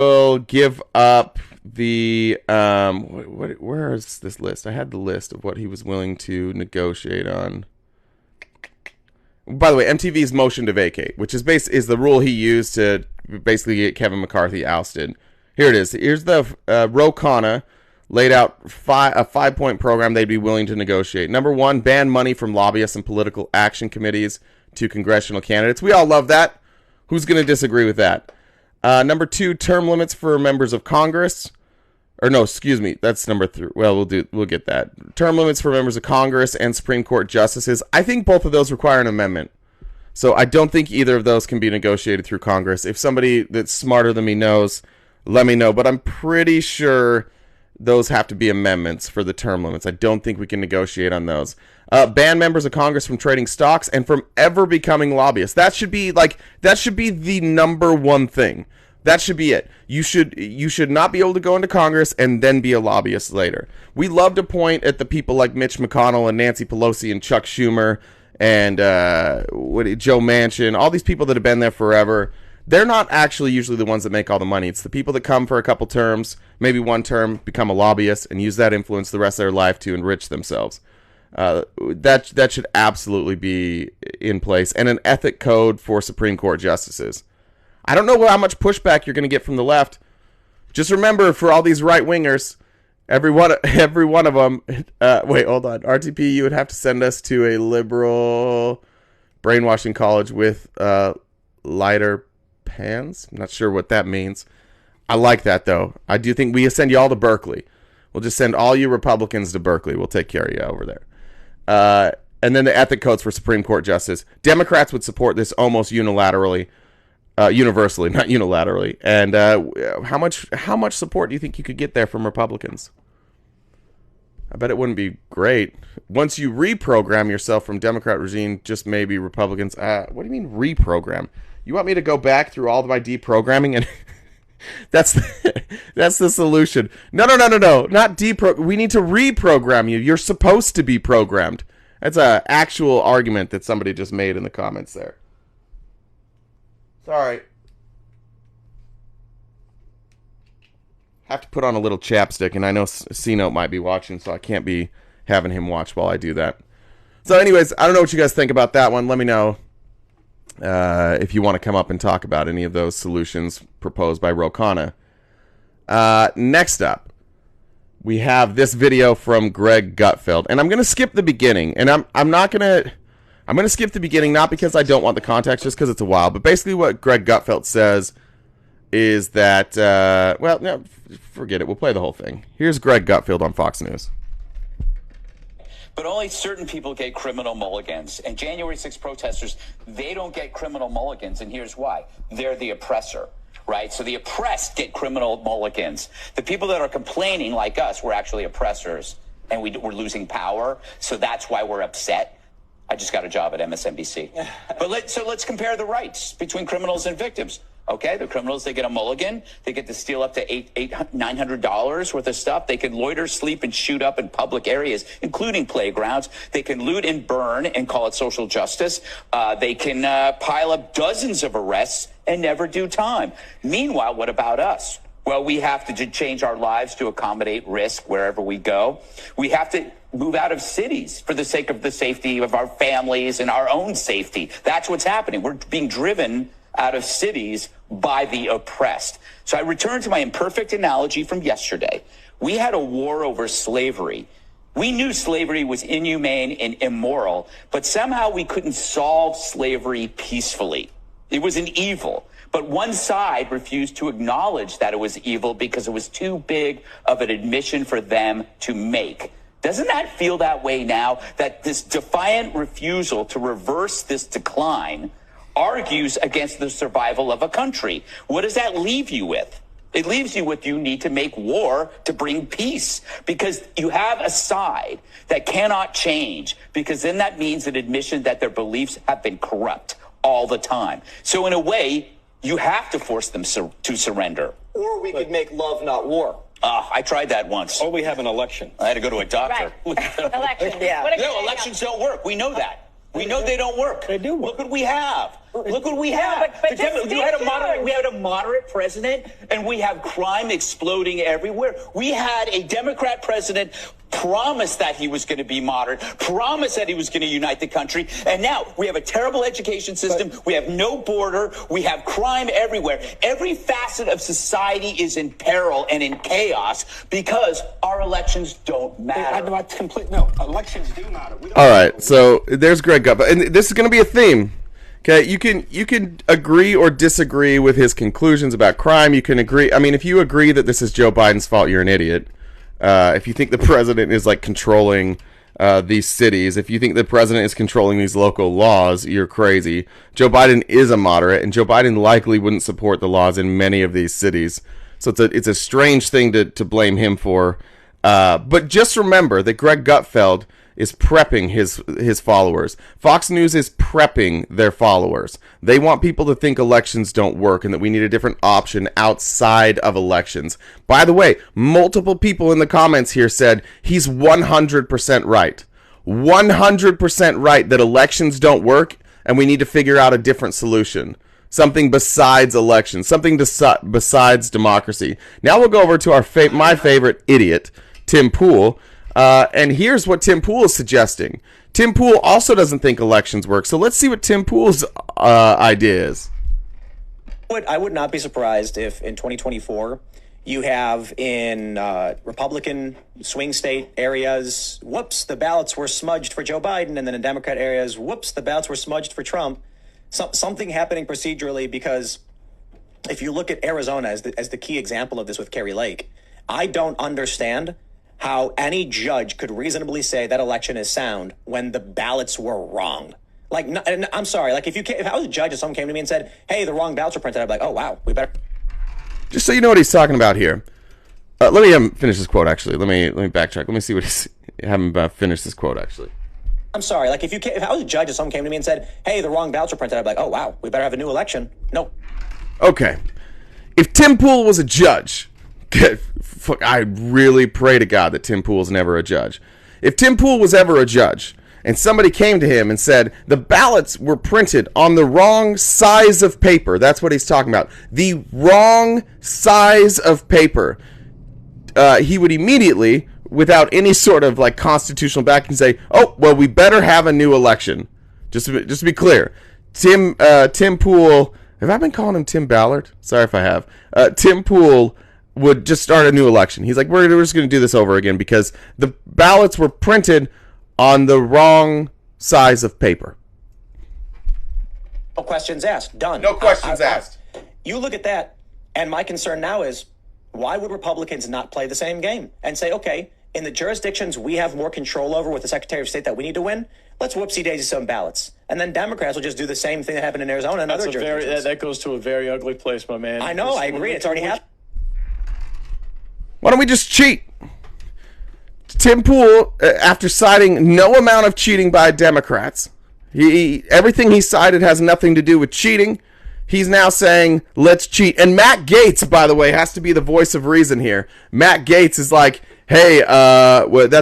will give up the where is this list? I had the list of what he was willing to negotiate on. By the way, MTV's motion to vacate, which is the rule he used to basically get Kevin McCarthy ousted. Here it is. Here's the Ro Khanna laid out a 5-point program they'd be willing to negotiate. Number 1, ban money from lobbyists and political action committees to congressional candidates. We all love that. Who's going to disagree with that? Number 2, term limits for members of Congress. Or no, excuse me, that's number 3. Well, we'll get that. Term limits for members of Congress and Supreme Court justices. I think both of those require an amendment. So I don't think either of those can be negotiated through Congress. If somebody that's smarter than me knows, let me know. But I'm pretty sure those have to be amendments for the term limits. I don't think we can negotiate on those. Ban members of Congress from trading stocks and from ever becoming lobbyists. That should be the number one thing. That should be it. You should not be able to go into Congress and then be a lobbyist later. We love to point at the people like Mitch McConnell and Nancy Pelosi and Chuck Schumer and Joe Manchin, all these people that have been there forever. They're not actually usually the ones that make all the money. It's the people that come for a couple terms, maybe one term, become a lobbyist, and use that influence the rest of their life to enrich themselves. That should absolutely be in place. And an ethic code for Supreme Court justices. I don't know how much pushback you're going to get from the left. Just remember, for all these right-wingers, every one of them... wait, hold on. RTP, you would have to send us to a liberal brainwashing college with lighter pans. I'm not sure what that means. I like that, though. I do think we send you all to Berkeley. We'll just send all you Republicans to Berkeley. We'll take care of you over there. And then the ethic codes for Supreme Court justice. Democrats would support this almost unilaterally. Universally, not unilaterally. And how much support do you think you could get there from Republicans? I bet it wouldn't be great. Once you reprogram yourself from Democrat regime, just maybe Republicans. What do you mean reprogram? You want me to go back through all of my deprogramming and that's the solution? No, not we need to reprogram you. You're supposed to be programmed. That's an actual argument that somebody just made in the comments there. Sorry. Have to put on a little chapstick, and I know C-Note might be watching, so I can't be having him watch while I do that. So anyways, I don't know what you guys think about that one. Let me know if you want to come up and talk about any of those solutions proposed by Ro Khanna. Next up, we have this video from Greg Gutfeld, and I'm going to skip the beginning, and I'm going to skip the beginning, not because I don't want the context, just because it's a while. But basically what Greg Gutfeld says is that, no, forget it. We'll play the whole thing. Here's Greg Gutfeld on Fox News. But only certain people get criminal mulligans. And January 6 protesters, they don't get criminal mulligans. And here's why. They're the oppressor, right? So the oppressed get criminal mulligans. The people that are complaining, like us, we're actually oppressors. And we're losing power. So that's why we're upset. I just got a job at MSNBC. But let's compare the rights between criminals and victims. Okay, the criminals, they get a mulligan. They get to steal up to $900 worth of stuff. They can loiter, sleep, and shoot up in public areas, including playgrounds. They can loot and burn and call it social justice. They can pile up dozens of arrests and never do time. Meanwhile, what about us? Well, we have to change our lives to accommodate risk wherever we go. We have to move out of cities for the sake of the safety of our families and our own safety. That's what's happening. We're being driven out of cities by the oppressed. So I return to my imperfect analogy from yesterday. We had a war over slavery. We knew slavery was inhumane and immoral, but somehow we couldn't solve slavery peacefully. It was an evil. But one side refused to acknowledge that it was evil because it was too big of an admission for them to make. Doesn't that feel that way now? That this defiant refusal to reverse this decline argues against the survival of a country. What does that leave you with? It leaves you with you need to make war to bring peace, because you have a side that cannot change, because then that means an admission that their beliefs have been corrupt all the time. So in a way, you have to force them to surrender. Or we could make love, not war. I tried that once. Or we have an election. I had to go to a doctor. Right. Election. Yeah. No, elections don't work. We know that. We know they don't work. They do work. Look what we have. Look what we have. but just We had speak a moderate president, and we have crime exploding everywhere. We had a Democrat president promise that he was going to be moderate, promise that he was going to unite the country, and now we have a terrible education system, we have no border, we have crime everywhere. Every facet of society is in peril and in chaos because our elections don't matter. No, elections do matter. All right, so there's Greg Gutfeld, and this is going to be a theme. Okay, you can agree or disagree with his conclusions about crime. You can agree. I mean, if you agree that this is Joe Biden's fault, you're an idiot. If you think the president is like controlling these cities, if you think the president is controlling these local laws, you're crazy. Joe Biden is a moderate, and Joe Biden likely wouldn't support the laws in many of these cities. So it's a strange thing to blame him for. But just remember that Greg Gutfeld is prepping his followers. Fox News is prepping their followers. They want people to think elections don't work and that we need a different option outside of elections. By the way, multiple people in the comments here said he's 100% right. 100% right that elections don't work and we need to figure out a different solution. Something besides elections. Something besides democracy. Now we'll go over to my favorite idiot, Tim Pool. And here's what Tim Pool is suggesting. Tim Pool also doesn't think elections work. So let's see what Tim Pool's idea is. I would not be surprised if in 2024 you have in Republican swing state areas, whoops, the ballots were smudged for Joe Biden, and then in Democrat areas, whoops, the ballots were smudged for Trump. Something happening procedurally, because if you look at Arizona as the key example of this with Kerry Lake, I don't understand how any judge could reasonably say that election is sound when the ballots were wrong. Like, and I'm sorry, like if I was a judge and someone came to me and said, hey, the wrong ballots were printed, I'd be like, oh, wow, we better. Just so you know what he's talking about here. Let me finish this quote, actually. Let me backtrack. Let me see what he's, have him finish this quote, actually. I'm sorry, like if I was a judge and someone came to me and said, hey, the wrong ballots were printed, I'd be like, oh, wow, we better have a new election. No. Okay. If Tim Pool was a judge, I really pray to God that Tim Pool's never a judge. If Tim Pool was ever a judge and somebody came to him and said the ballots were printed on the wrong size of paper, that's what he's talking about, the wrong size of paper, he would immediately, without any sort of like constitutional backing, say, oh, well, we better have a new election. Just to be clear, Tim Pool, have I been calling him Tim Ballard? Sorry if I have. Tim Pool would just start a new election. He's like, we're just going to do this over again because the ballots were printed on the wrong size of paper. No questions asked. Done. No questions asked. You look at that, and my concern now is, why would Republicans not play the same game and say, okay, in the jurisdictions we have more control over with the Secretary of State that we need to win, let's whoopsie-daisy some ballots. And then Democrats will just do the same thing that happened in Arizona and other jurisdictions. That goes to a very ugly place, my man. I know, I agree. It's already happened. Why don't we just cheat? Tim Pool, after citing no amount of cheating by Democrats, everything he cited has nothing to do with cheating. He's now saying, let's cheat. And Matt Gaetz, by the way, has to be the voice of reason here. Matt Gaetz is like, hey, that's